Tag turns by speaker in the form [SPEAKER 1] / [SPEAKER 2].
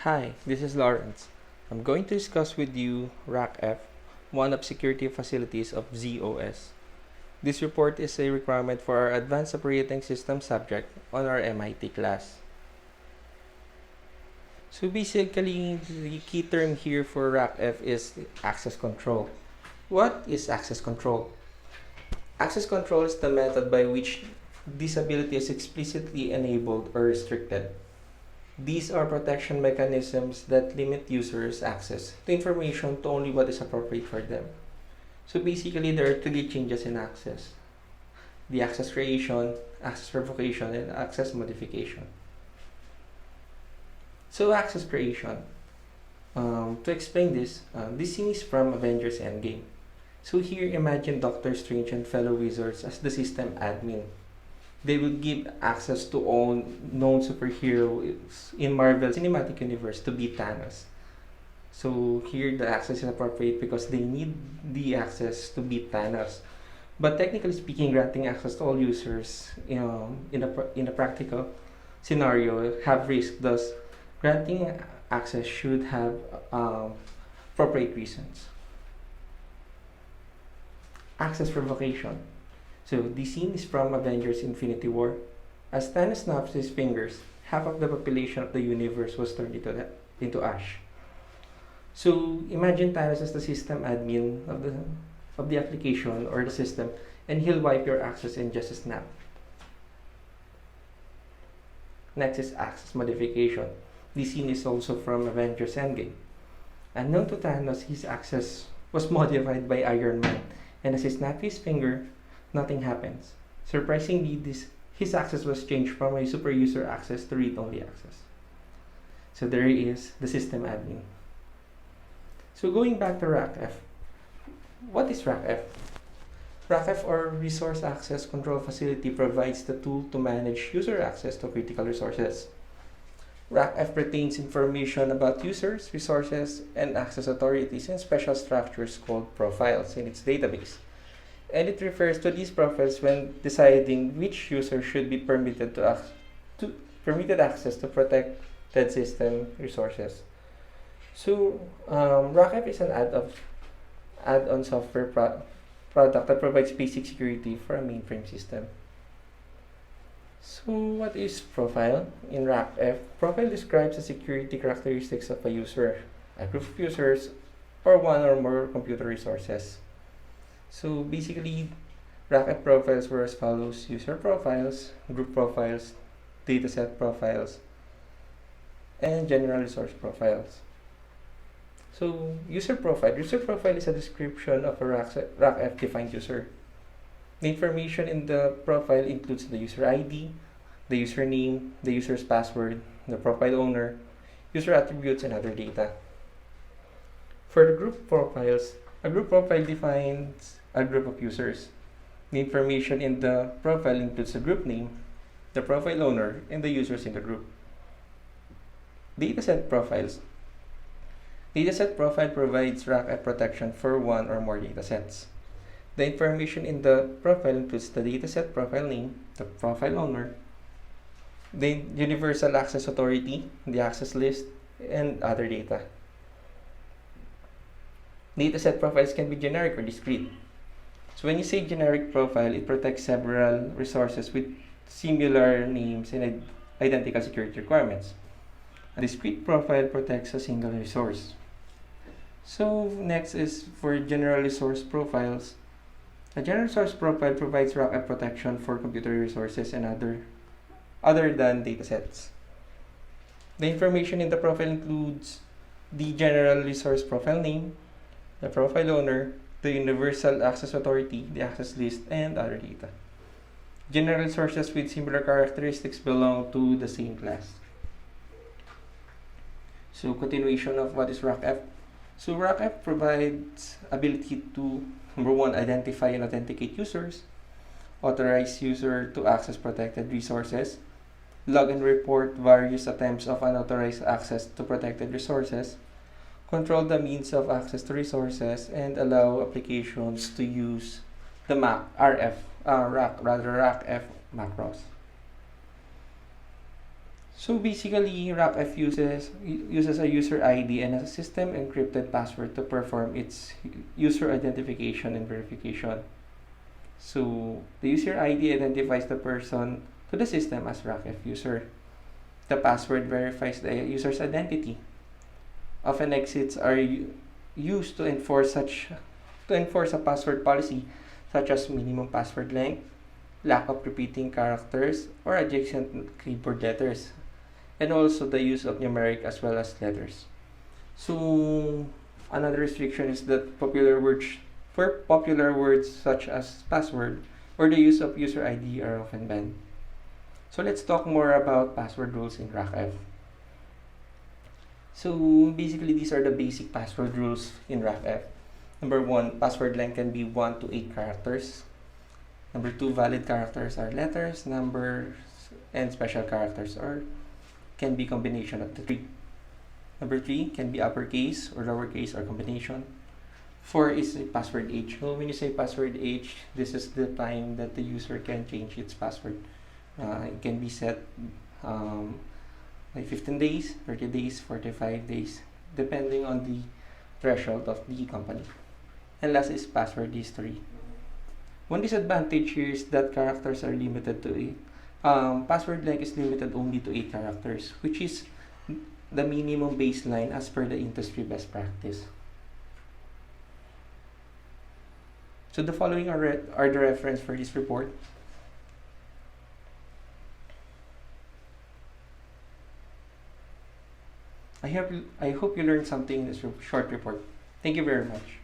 [SPEAKER 1] Hi, this is Lawrence. I'm going to discuss with you RACF, one of security facilities of ZOS. This report is a requirement for our Advanced Operating System subject on our MIT class. So basically, the key term here for RACF is access control. What is access control? Access control is the method by which disability is explicitly enabled or restricted. These are protection mechanisms that limit users' access to information to only what is appropriate for them. So basically, there are three changes in access: the access creation, access revocation, and access modification. So access creation. To explain this, this scene is from Avengers Endgame. So here, imagine Doctor Strange and fellow wizards as the system admin. They will give access to all known superheroes in Marvel Cinematic Universe to beat Thanos. So here the access is appropriate because they need the access to beat Thanos. But technically speaking, granting access to all users, in a practical scenario, have risk. Thus, granting access should have appropriate reasons. Access revocation. So the scene is from Avengers Infinity War. As Thanos snaps his fingers, half of the population of the universe was turned into ash. So imagine Thanos as the system admin of the application or the system, and he'll wipe your access in just a snap. Next is access modification. This scene is also from Avengers Endgame. Unknown to Thanos, his access was modified by Iron Man, and as he snapped his finger, nothing happens. Surprisingly, his access was changed from a super user access to read-only access. So there is the system admin. So going back to RACF, what is RACF? RACF, or Resource Access Control Facility, provides the tool to manage user access to critical resources. RACF retains information about users, resources, and access authorities in special structures called profiles in its database. And it refers to these profiles when deciding which user should be permitted permitted access to protected system resources. So, RACF is an add-on software product that provides basic security for a mainframe system. So, what is profile? In RACF, profile describes the security characteristics of a user, a group of users, or one or more computer resources. So basically, RACF profiles were as follows: user profiles, group profiles, dataset profiles, and general resource profiles. So user profile. User profile is a description of a RACF defined user. The information in the profile includes the user ID, the username, the user's password, the profile owner, user attributes, and other data. For the group profiles, a group profile defines a group of users. The information in the profile includes the group name, the profile owner, and the users in the group. Dataset profiles. Dataset profile provides RACF protection for one or more datasets. The information in the profile includes the dataset profile name, the profile owner, the universal access authority, the access list, and other data. Dataset profiles can be generic or discrete. So when you say generic profile, it protects several resources with similar names and identical security requirements. A discrete profile protects a single resource. So next is for general resource profiles. A general resource profile provides RACF protection for computer resources and other than datasets. The information in the profile includes the general resource profile name, the profile owner, the universal access authority, the access list, and other data. General resources with similar characteristics belong to the same class. So continuation of what is RACF. So RACF provides ability to, number one, identify and authenticate users, authorize user to access protected resources, log and report various attempts of unauthorized access to protected resources, control the means of access to resources, and allow applications to use the RACF macros. So basically, RACF uses a user ID and a system encrypted password to perform its user identification and verification. So the user ID identifies the person to the system as RACF user. The password verifies the user's identity. Often exits are used to enforce a password policy such as minimum password length, lack of repeating characters, or adjacent keyboard letters, and also the use of numeric as well as letters. So another restriction is that popular words such as password or the use of user ID are often banned. So let's talk more about password rules in RACF. So basically, these are the basic password rules in RACF. Number one, password length can be 1 to 8 characters. Number two, valid characters are letters, numbers, and special characters or can be combination of the three. Number three can be uppercase or lowercase or combination. Four is a password age. So when you say password age, this is the time that the user can change its password. It can be set like 15 days, 30 days, 45 days, depending on the threshold of the company. And last is password history. One disadvantage here is that characters are limited to 8. Password length is limited only to 8 characters, which is the minimum baseline as per the industry best practice. So the following are the reference for this report. I hope you learned something in this short report. Thank you very much.